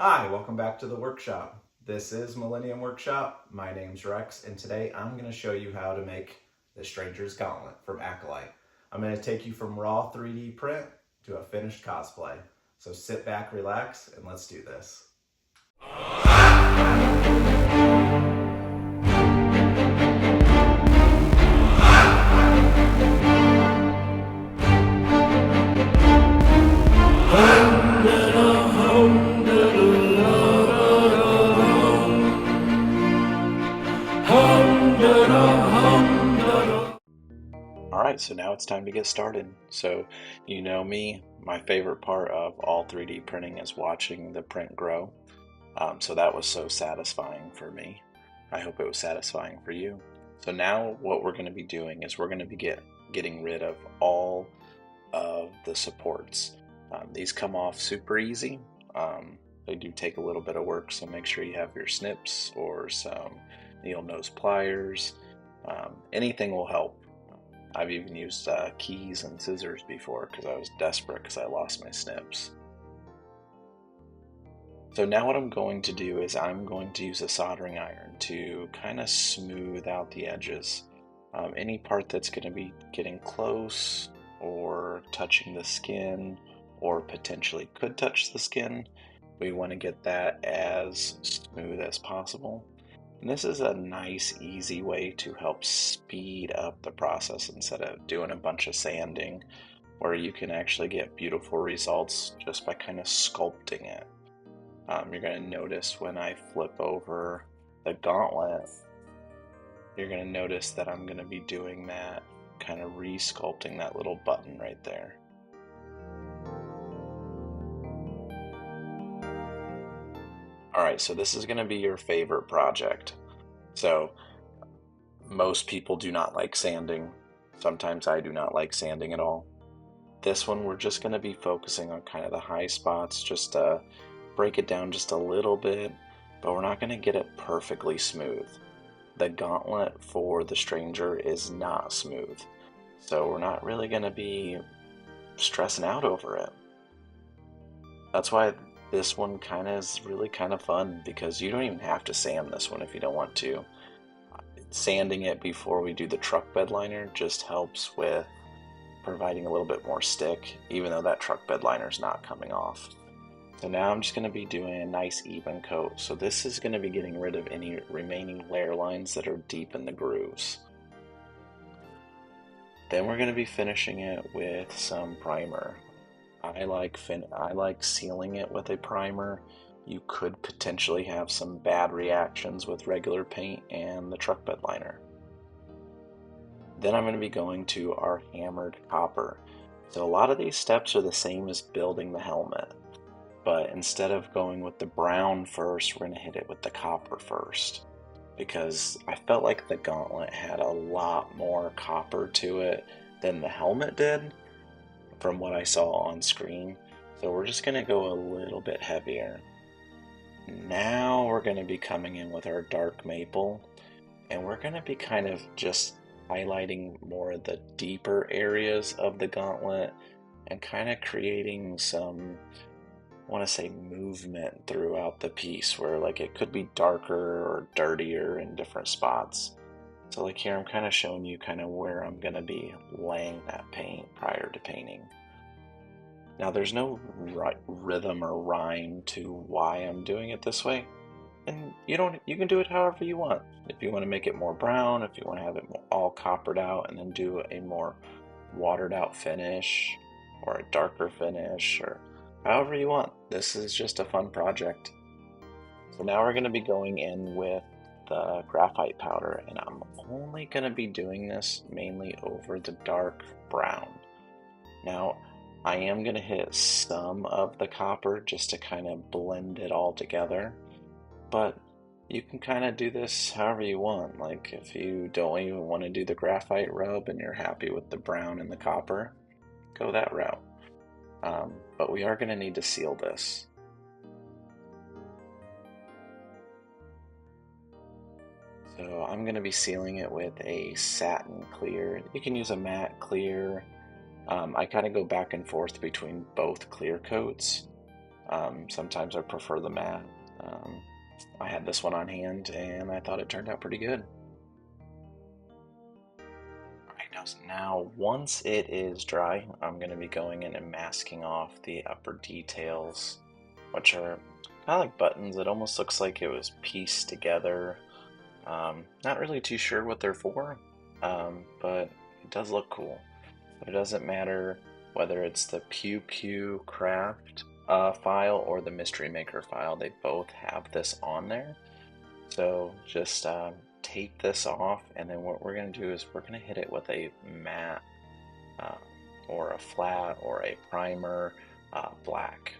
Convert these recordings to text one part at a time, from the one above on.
Hi, welcome back to the workshop. This is Millennium Workshop. My name's Rex, and today I'm going to show you how to make the Stranger's Gauntlet from Acolyte. I'm going to take you from raw 3D print to a finished cosplay. So sit back, relax, and let's do this. Alright, so now it's time to get started. So, you know me, my favorite part of all 3D printing is watching the print grow. So that was so satisfying for me. I hope it was satisfying for you. So now what we're going to be doing is we're going to be getting rid of all of the supports. These come off super easy. They do take a little bit of work, so make sure you have your snips or some needle nose pliers. Anything will help. I've even used keys and scissors before because I was desperate because I lost my snips. So now what I'm going to do is I'm going to use a soldering iron to kind of smooth out the edges. Any part that's going to be getting close or touching the skin or potentially could touch the skin, we want to get that as smooth as possible. And this is a nice, easy way to help speed up the process instead of doing a bunch of sanding, where you can actually get beautiful results just by kind of sculpting it. You're going to notice when I flip over the gauntlet, you're going to notice that I'm going to be doing that, kind of re-sculpting that little button right there. Alright, so this is going to be your favorite project. So, most people do not like sanding. Sometimes I do not like sanding at all. This one we're just going to be focusing on kind of the high spots, just to break it down just a little bit, but we're not going to get it perfectly smooth. The gauntlet for the Stranger is not smooth, so we're not really going to be stressing out over it. That's why this one kind of is really kind of fun, because you don't even have to sand this one if you don't want to. Sanding it before we do the truck bed liner just helps with providing a little bit more stick, even though that truck bed liner is not coming off. So now I'm just going to be doing a nice even coat. So this is going to be getting rid of any remaining layer lines that are deep in the grooves. Then we're going to be finishing it with some primer. I like sealing it with a primer. You could potentially have some bad reactions with regular paint and the truck bed liner. Then I'm going to be going to our hammered copper. So a lot of these steps are the same as building the helmet, but instead of going with the brown first, we're going to hit it with the copper first, because I felt like the gauntlet had a lot more copper to it than the helmet did from what I saw on screen. So we're just going to go a little bit heavier. Now we're going to be coming in with our dark maple, and we're going to be kind of just highlighting more of the deeper areas of the gauntlet and kind of creating some, I want to say, movement throughout the piece, where like it could be darker or dirtier in different spots. So like here I'm kind of showing you kind of where I'm going to be laying that paint prior to painting. Now there's no rhythm or rhyme to why I'm doing it this way, and you can do it however you want. If you want to make it more brown, if you want to have it all coppered out and then do a more watered out finish or a darker finish, or however you want. This is just a fun project. So now we're going to be going in with the graphite powder, and I'm only going to be doing this mainly over the dark brown. Now I am going to hit some of the copper just to kind of blend it all together, but you can kind of do this however you want. Like if you don't even want to do the graphite rub and you're happy with the brown and the copper, go that route. But we are going to need to seal this. So I'm going to be sealing it with a satin clear. You can use a matte clear. I kind of go back and forth between both clear coats. Sometimes I prefer the matte. I had this one on hand and I thought it turned out pretty good. Now, once it is dry, I'm going to be going in and masking off the upper details, which are kind of like buttons. It almost looks like it was pieced together. Not really too sure what they're for, but it does look cool. But it doesn't matter whether it's the Pew Pew Craft file or the Mystery Maker file, they both have this on there. So just take this off, and then what we're going to do is we're going to hit it with a matte uh, or a flat or a primer black.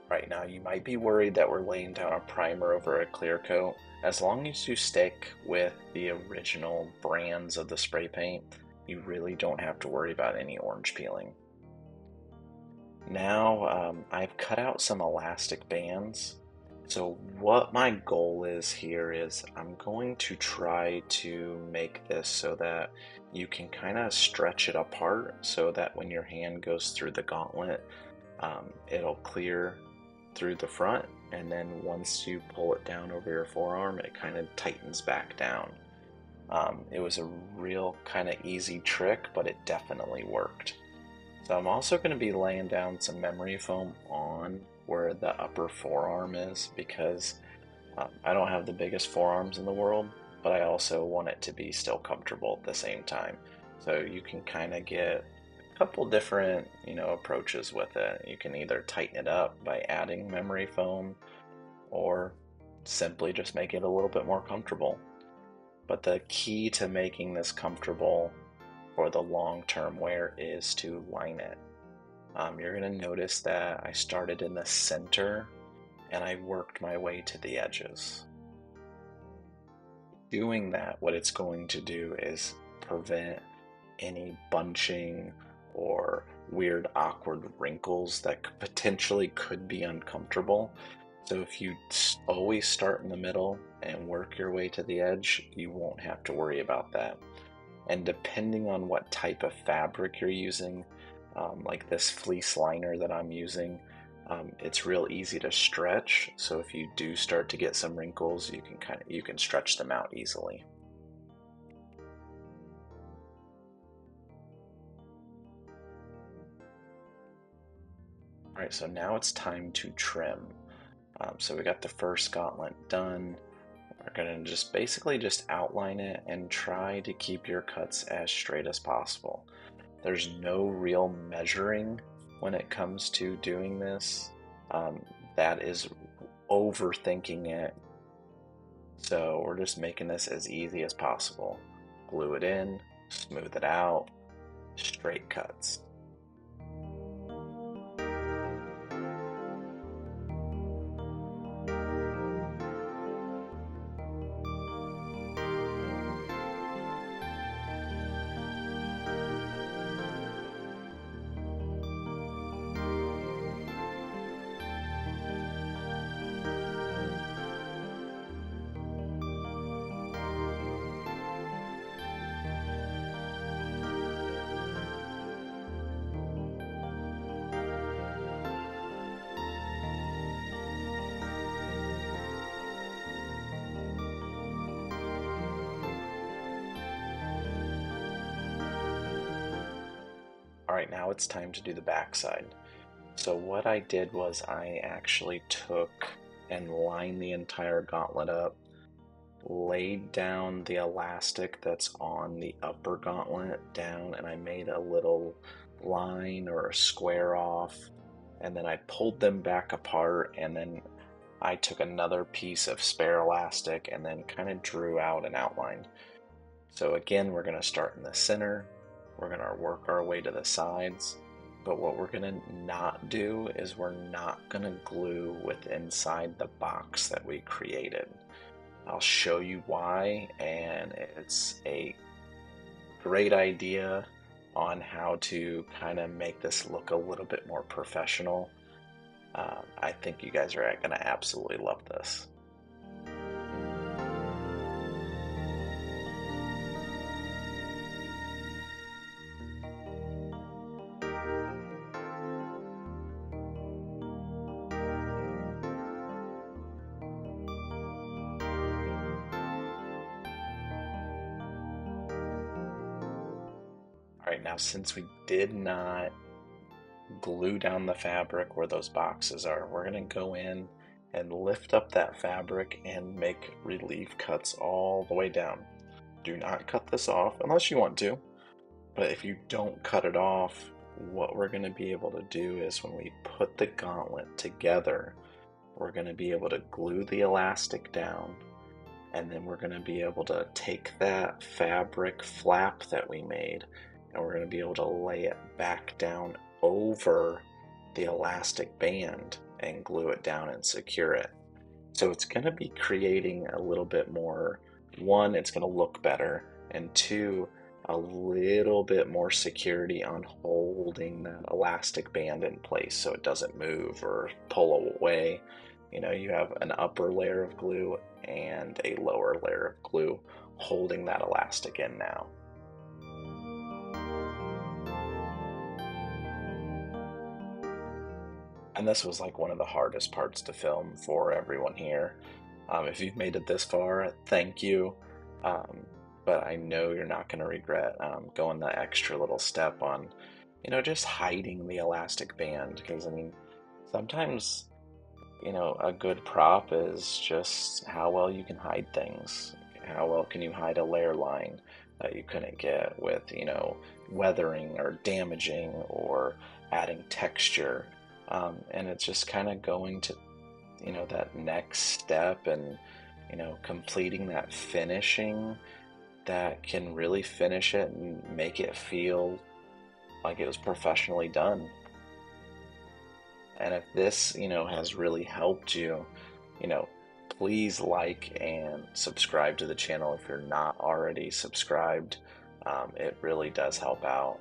Right now, you might be worried that we're laying down a primer over a clear coat. As long as you stick with the original brands of the spray paint, you really don't have to worry about any orange peeling. Now, I've cut out some elastic bands. So what my goal is here is I'm going to try to make this so that you can kind of stretch it apart so that when your hand goes through the gauntlet, it'll clear through the front, and then once you pull it down over your forearm, it kind of tightens back down. It was a real kind of easy trick, but it definitely worked. So I'm also going to be laying down some memory foam on where the upper forearm is because I don't have the biggest forearms in the world, but I also want it to be still comfortable at the same time. So you can kind of get a couple different, approaches with it. You can either tighten it up by adding memory foam or simply just make it a little bit more comfortable. But the key to making this comfortable for the long-term wear is to line it. You're going to notice that I started in the center and I worked my way to the edges. Doing that, what it's going to do is prevent any bunching or weird awkward wrinkles that potentially could be uncomfortable. So if you always start in the middle and work your way to the edge, you won't have to worry about that. And depending on what type of fabric you're using, like this fleece liner that I'm using, it's real easy to stretch. So if you do start to get some wrinkles, you can stretch them out easily. All right, so now it's time to trim. So we got the first gauntlet done. We're gonna just basically just outline it and try to keep your cuts as straight as possible. There's no real measuring when it comes to doing this. That is overthinking it. So we're just making this as easy as possible. Glue it in, smooth it out, straight cuts. Alright, now it's time to do the backside. So what I did was I actually took and lined the entire gauntlet up, laid down the elastic that's on the upper gauntlet down, and I made a little line or a square off, and then I pulled them back apart, and then I took another piece of spare elastic and then kind of drew out an outline. So again, we're going to start in the center. We're going to work our way to the sides, but what we're going to not do is we're not going to glue with inside the box that we created. I'll show you why, and it's a great idea on how to kind of make this look a little bit more professional. I think you guys are going to absolutely love this. Alright, now since we did not glue down the fabric where those boxes are, we're going to go in and lift up that fabric and make relief cuts all the way down. Do not cut this off unless you want to, but if you don't cut it off, what we're going to be able to do is when we put the gauntlet together, we're going to be able to glue the elastic down, and then we're going to be able to take that fabric flap that we made and we're going to be able to lay it back down over the elastic band and glue it down and secure it. So it's going to be creating a little bit more, one, it's going to look better, and two, a little bit more security on holding that elastic band in place so it doesn't move or pull away. You know, you have an upper layer of glue and a lower layer of glue holding that elastic in now. And this was like one of the hardest parts to film for everyone here. If you've made it this far, thank you. But I know you're not going to regret going the extra little step on, you know, just hiding the elastic band. Because, I mean, sometimes, you know, a good prop is just how well you can hide things. How well can you hide a layer line that you couldn't get with, you know, weathering or damaging or adding texture. And it's just kind of going to, you know, that next step and, you know, completing that finishing that can really finish it and make it feel like it was professionally done. And if this, you know, has really helped you, you know, please like and subscribe to the channel if you're not already subscribed. It really does help out.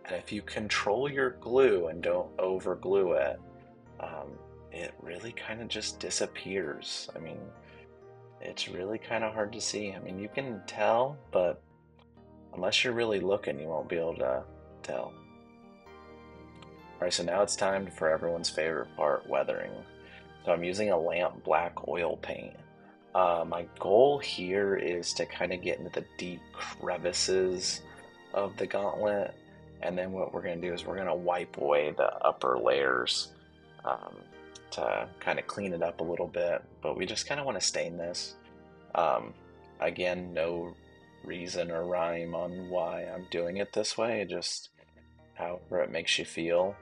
And if you control your glue and don't over glue it, it really kind of just disappears. I mean, it's really kind of hard to see. I mean, you can tell, but unless you're really looking, you won't be able to tell. Alright, so now it's time for everyone's favorite part, weathering. So I'm using a lamp black oil paint. My goal here is to kind of get into the deep crevices of the gauntlet, and then what we're going to do is we're going to wipe away the upper layers to kind of clean it up a little bit, but we just kind of want to stain this. Again, no reason or rhyme on why I'm doing it this way, just however it makes you feel,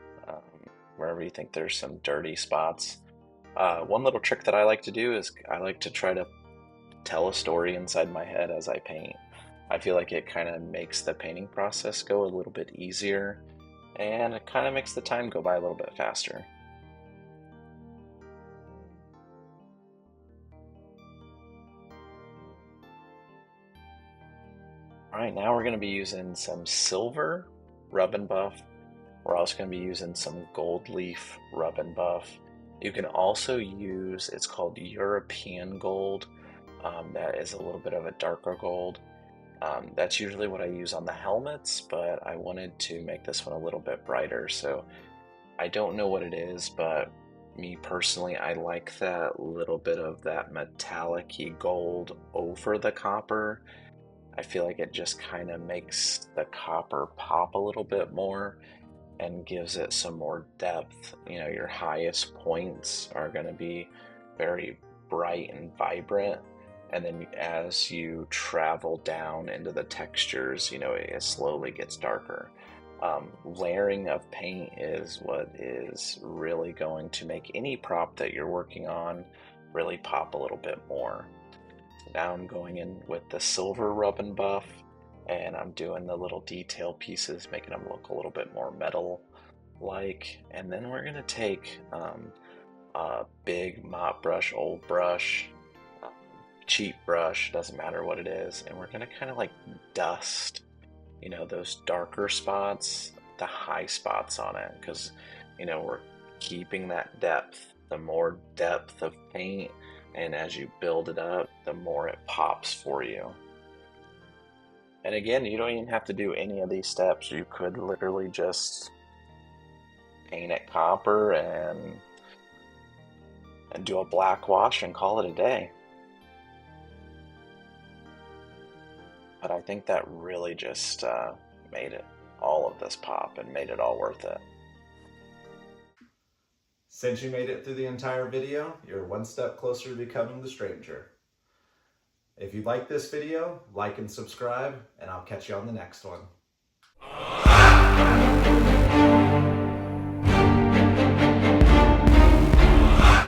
wherever you think there's some dirty spots. One little trick that I like to do is I like to try to tell a story inside my head as I paint. I feel like it kind of makes the painting process go a little bit easier, and it kind of makes the time go by a little bit faster. Alright, now we're going to be using some silver rub and buff. We're also going to be using some gold leaf rub and buff. You can also use, it's called European gold. That is a little bit of a darker gold. That's usually what I use on the helmets, but I wanted to make this one a little bit brighter. So I don't know what it is, but me personally, I like that little bit of that metallic-y gold over the copper. I feel like it just kind of makes the copper pop a little bit more and gives it some more depth. You know, your highest points are going to be very bright and vibrant, and then as you travel down into the textures, you know, it slowly gets darker. Layering of paint is what is really going to make any prop that you're working on really pop a little bit more. So now I'm going in with the silver rub and buff, and I'm doing the little detail pieces, making them look a little bit more metal-like. And then we're gonna take a big mop brush, old brush, cheap brush, doesn't matter what it is, and we're gonna kind of like dust, you know, those darker spots, the high spots on it, because, you know, we're keeping that depth. The more depth of paint, and as you build it up, the more it pops for you. And again, you don't even have to do any of these steps. You could literally just paint it copper and do a black wash and call it a day. But I think that really just made it all of this pop and made it all worth it. Since you made it through the entire video, you're one step closer to becoming the stranger. If you like this video, like and subscribe, and I'll catch you on the next one.